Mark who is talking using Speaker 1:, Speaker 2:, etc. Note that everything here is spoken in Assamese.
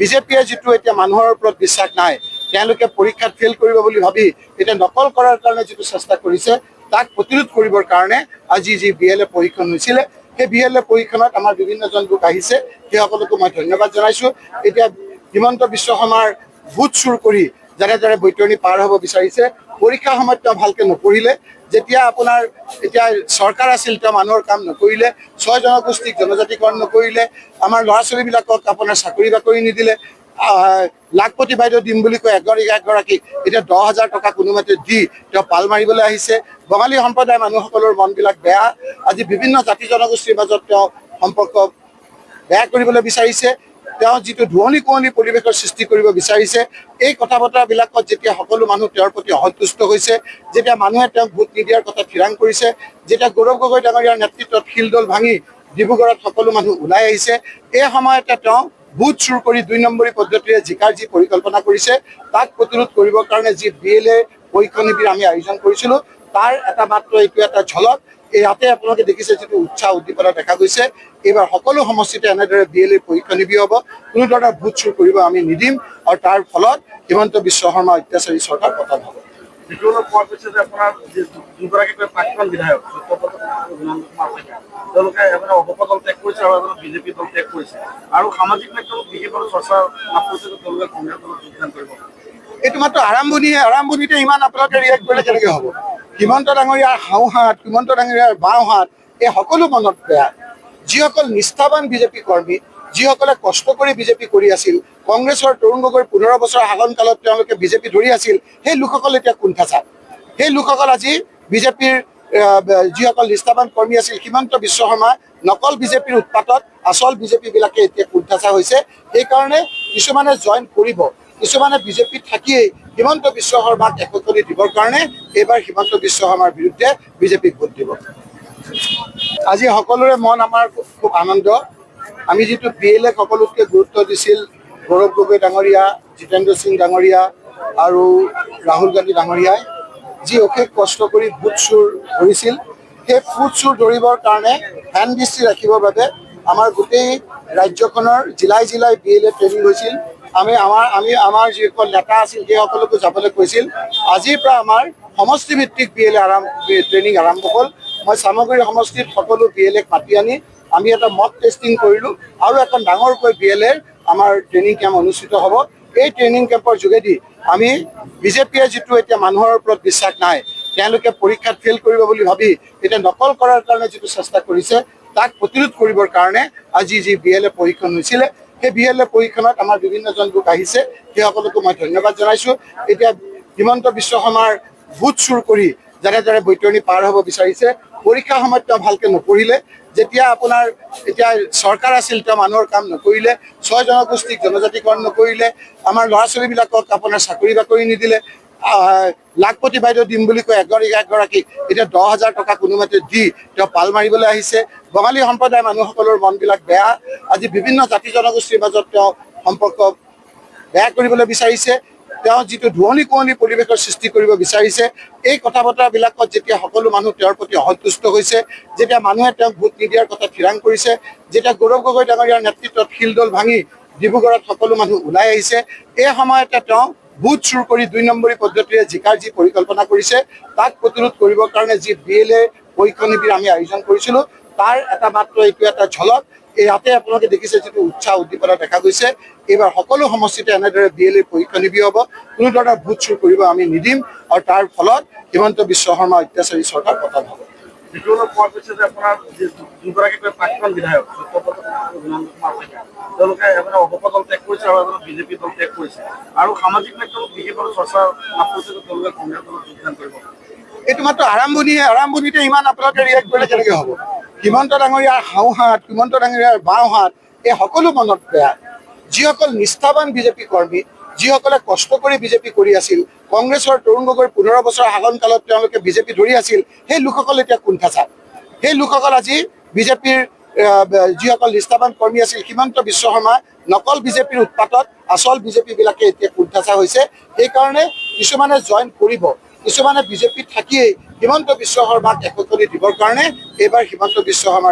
Speaker 1: বিজেপিয়ে যিটো এতিয়া মানুহৰ ওপৰত বিশ্বাস নাই, তেওঁলোকে পৰীক্ষাত ফেইল কৰিব বুলি ভাবি এতিয়া নকল কৰাৰ কাৰণে যিটো চেষ্টা কৰিছে তাক প্ৰতিৰোধ কৰিবৰ কাৰণে আজি যি BLA পৰীক্ষণ হৈছিলে, সেই BLA পৰীক্ষণত আমাৰ বিভিন্নজন লোক আহিছে, সেইসকলকো মই ধন্যবাদ জনাইছোঁ। এতিয়া হিমন্ত বিশ্ব শৰ্মাৰ ভোট চুৰ কৰি যেনেদৰে বৈতৰণি পাৰ হ'ব বিচাৰিছে, পৰীক্ষাৰ সময়ত তেওঁ ভালকৈ নপঢ়িলে, যেতিয়া আপোনাৰ এতিয়া চৰকাৰ আছিল তেওঁ মানুহৰ কাম নকৰিলে, 6 জনগোষ্ঠীক জনজাতিকৰণ নকৰিলে, আমাৰ ল'ৰা ছোৱালীবিলাকক আপোনাৰ চাকৰি বাকৰি নিদিলে, লাখপতি বাইদেউ দিম বুলি কৈ এগৰাকীক এতিয়া 10,000 টকা কোনোমতে দি তেওঁ পাল মাৰিবলৈ আহিছে। বঙালী সম্প্ৰদায়ৰ মানুহসকলৰ মনবিলাক বেয়া, আজি বিভিন্ন জাতি জনগোষ্ঠীৰ মাজত তেওঁ সম্পৰ্ক বেয়া কৰিবলৈ বিচাৰিছে, তেওঁ যিটো ধুৱনি কুঁৱলী পৰিৱেশৰ সৃষ্টি কৰিব বিচাৰিছে। এই কথা বতৰাবিলাকত যেতিয়া সকলো মানুহ তেওঁৰ প্ৰতি অসন্তুষ্ট হৈছে, যেতিয়া মানুহে তেওঁক ভোট নিদিয়াৰ কথা থিৰাং কৰিছে, যেতিয়া গৌৰৱ গগৈ ডাঙৰীয়াৰ নেতৃত্বত শিলদল ভাঙি ডিব্ৰুগড়ত সকলো মানুহ ওলাই আহিছে, এই সময়তে তেওঁ ভোট চুৰ কৰি 2 নম্বৰী পদ্ধতিৰে জিকাৰ যি পৰিকল্পনা কৰিছে তাক প্ৰতিৰোধ কৰিবৰ কাৰণে যি BLA পৰীক্ষণ শিবিৰ আমি আয়োজন কৰিছিলোঁ, তাৰ এটা মাত্ৰ এইটো এটা ঝলক। ইয়াতে আপোনালোকে দেখিছে যিটো উৎসাহ উদ্দীপনা দেখা গৈছে। এইবাৰ সকলো সমষ্টিতে এনেদৰে BLA পৰীক্ষণ শিবিৰ হ'ব, কোনো ধৰণৰ ভোট চুৰ কৰিব আমি নিদিম, আৰু তাৰ ফলত হিমন্ত বিশ্ব শৰ্মা অত্যাচাৰী চৰকাৰ পতন হ'ব।
Speaker 2: দ্বিতীয় পোৱাৰ পিছত যে আপোনাৰ দুগৰাকী প্ৰাক্তন বিধায়ক তেওঁলোকে এজনে অৱসৰ দল ত্যাগ কৰিছে আৰু এজনে বিজেপি দল ত্যাগ কৰিছে, আৰু সামাজিক মাধ্যমত বিশেষভাৱে চৰ্চা লাভ কৰিছে যে তেওঁলোকে কংগ্ৰেছ দলত যোগদান কৰিব।
Speaker 1: এইটো মাত্ৰ আৰম্ভণিহে, আৰম্ভণিতে ইমান আপোনালোকে ৰিয়েক্ট কৰিলে কেনেকৈ হ'ব? হিমন্ত ডাঙৰীয়াৰ হাওঁহাত, হিমন্ত ডাঙৰীয়াৰ বাওঁহাত, এই সকলো মনত বেয়া। যিসকল নিষ্ঠাবান বিজেপি কৰ্মী, যিসকলে কষ্ট কৰি বিজেপি কৰি আছিল, কংগ্ৰেছৰ তৰুণ গগৈৰ 15 বছৰৰ শাসনকালত তেওঁলোকে বিজেপি ধৰি আছিল, সেই লোকসকল এতিয়া কোণঠাঁচাত। সেই লোকসকল আজি বিজেপিৰ যিসকল নিষ্ঠাবান কৰ্মী আছিল, হিমন্ত বিশ্ব শৰ্মা নকল বিজেপিৰ উৎপাতত আচল বিজেপিবিলাকে এতিয়া কোণঠাঁচা হৈছে। সেইকাৰণে কিছুমানে জইন কৰিব, কিছুমানে বিজেপিত থাকিয়েই হিমন্ত বিশ্ব শৰ্মাক এককলি দিবৰ কাৰণে এইবাৰ হিমন্ত বিশ্ব শৰ্মাৰ বিৰুদ্ধে বিজেপিক ভোট দিব। আজি সকলোৰে মন আমাৰ খুব আনন্দ। আমি যিটো BLA সকলোতকৈ গুৰুত্ব দিছিল গৌৰৱ গগৈ ডাঙৰীয়া, জিতেন্দ্ৰ সিং ডাঙৰীয়া আৰু ৰাহুল গান্ধী ডাঙৰীয়াই যি অশেষ কষ্ট কৰি ভোট চুৰ ধৰিছিল, সেই ভোট চুৰ ধৰিবৰ কাৰণে ধ্যান দৃষ্টি ৰাখিবৰ বাবে আমাৰ গোটেই ৰাজ্যখনৰ জিলাই জিলাই BLA ট্ৰেইনিং হৈছিল। আমাৰ যিসকল নেতা আছিল সেইসকলকো যাবলৈ কৈছিল। আজিৰ পৰা আমাৰ সমষ্টিভিত্তিক BLA ট্ৰেইনিং আৰম্ভ হ'ল। মই চামগুৰি সমষ্টিত সকলো BLAক মাতি আনি আমি এটা মক টেষ্টিং কৰিলোঁ, আৰু এখন ডাঙৰকৈ BLA আমাৰ ট্ৰেইনিং কেম্প অনুষ্ঠিত হ'ব। এই ট্ৰেইনিং কেম্পৰ যোগেদি আমি বিজেপিয়ে যিটো এতিয়া মানুহৰ ওপৰত বিশ্বাস নাই, তেওঁলোকে পৰীক্ষাত ফেইল কৰিব বুলি ভাবি এতিয়া নকল কৰাৰ কাৰণে যিটো চেষ্টা কৰিছে তাক প্ৰতিৰোধ কৰিবৰ কাৰণে আজি যি BLA পৰীক্ষণ হৈছিলে, সেই BLA পৰীক্ষণত আমাৰ বিভিন্নজন লোক আহিছে, সেইসকলকো মই ধন্যবাদ জনাইছোঁ। এতিয়া হিমন্ত বিশ্ব শৰ্মাৰ ভোট চুৰ কৰি যেনেদৰে বৈতৰণি পাৰ হ'ব বিচাৰিছে, পৰীক্ষাৰ সময়ত তেওঁ ভালকৈ নপঢ়িলে, যেতিয়া আপোনাৰ এতিয়া চৰকাৰ আছিল তেওঁ মানুহৰ কাম নকৰিলে, 6 জনগোষ্ঠীক জনজাতিকৰণ নকৰিলে, আমাৰ ল'ৰা ছোৱালীবিলাকক আপোনাৰ চাকৰি বাকৰি নিদিলে, লাখপতি বাইদেউ দিম বুলি কৈ এগৰাকীক এতিয়া 10,000 টকা কোনোমতে দি তেওঁ পাল মাৰিবলৈ আহিছে। বঙালী সম্প্ৰদায়ৰ মানুহসকলৰ মনবিলাক বেয়া, আজি বিভিন্ন জাতি জনগোষ্ঠীৰ মাজত তেওঁ সম্পৰ্ক বেয়া কৰিবলৈ বিচাৰিছে, তেওঁ যিটো ধুৱনি কুঁৱলী পৰিৱেশৰ সৃষ্টি কৰিব বিচাৰিছে। এই কথা বতৰাবিলাকত যেতিয়া সকলো মানুহ তেওঁৰ প্ৰতি অসন্তুষ্ট হৈছে, যেতিয়া মানুহে তেওঁক ভোট নিদিয়াৰ কথা থিৰাং কৰিছে, যেতিয়া গৌৰৱ গগৈ ডাঙৰীয়াৰ নেতৃত্বত শিলদল ভাঙি ডিব্ৰুগড়ত সকলো মানুহ ওলাই আহিছে, এই সময়তে তেওঁ ভোট চুৰ কৰি 2 নম্বৰী পদ্ধতিৰে জিকাৰ যি পৰিকল্পনা কৰিছে তাক প্ৰতিৰোধ কৰিবৰ কাৰণে যি BLA পৰীক্ষণ শিবিৰ আমি আয়োজন কৰিছিলোঁ, তাৰ এটা মাত্ৰ এইটো এটা ঝলক। ইয়াতে আপোনালোকে দেখিছে যিটো উৎসাহ উদ্দীপনা দেখা গৈছে। এইবাৰ সকলো সমষ্টিতে এনেদৰে BLA পৰীক্ষণ শিবিৰ হ'ব, কোনো ধৰণৰ ভোট চুৰ কৰিব আমি নিদিম, আৰু তাৰ ফলত হিমন্ত বিশ্ব শৰ্মা অত্যাচাৰী চৰকাৰ পতন হ'ব।
Speaker 2: দ্বিতীয় পোৱাৰ পিছত যে আপোনাৰ দুগৰাকী প্ৰাক্তন বিধায়ক তেওঁলোকে এজনে অৱসৰ দল ত্যাগ কৰিছে আৰু এজনে বিজেপি দল ত্যাগ কৰিছে, আৰু সামাজিক মাধ্যমত বিশেষভাৱে চৰ্চা লাভ কৰিছে যে তেওঁলোকে কংগ্ৰেছ দলত যোগদান কৰিব।
Speaker 1: এইটো মাত্ৰ আৰম্ভণিহে, আৰম্ভণিতে ইমান আপোনালোকে ৰিয়েক্ট কৰিলে কেনেকৈ হ'ব? হিমন্ত ডাঙৰীয়াৰ হাওঁহাত, হিমন্ত ডাঙৰীয়াৰ বাওঁহাত, এই সকলো মনত বেয়া। যিসকল নিষ্ঠাবান বিজেপি কৰ্মী, যিসকলে কষ্ট কৰি বিজেপি কৰি আছিল, কংগ্ৰেছৰ তৰুণ গগৈৰ 15 বছৰৰ শাসনকালত তেওঁলোকে বিজেপি ধৰি আছিল, সেই লোকসকল এতিয়া কোণঠাঁচাত। সেই লোকসকল আজি বিজেপিৰ যিসকল নিষ্ঠাবান কৰ্মী আছিল, হিমন্ত বিশ্ব শৰ্মা নকল বিজেপিৰ উৎপাতত আচল বিজেপিবিলাকে এতিয়া কোণঠাঁচা হৈছে। সেইকাৰণে কিছুমানে জইন কৰিব, কিছুমানে বিজেপিত থাকিয়েই হিমন্ত বিশ্ব শৰ্মাক এককলি দিবৰ কাৰণে এইবাৰ হিমন্ত বিশ্ব শৰ্মাৰ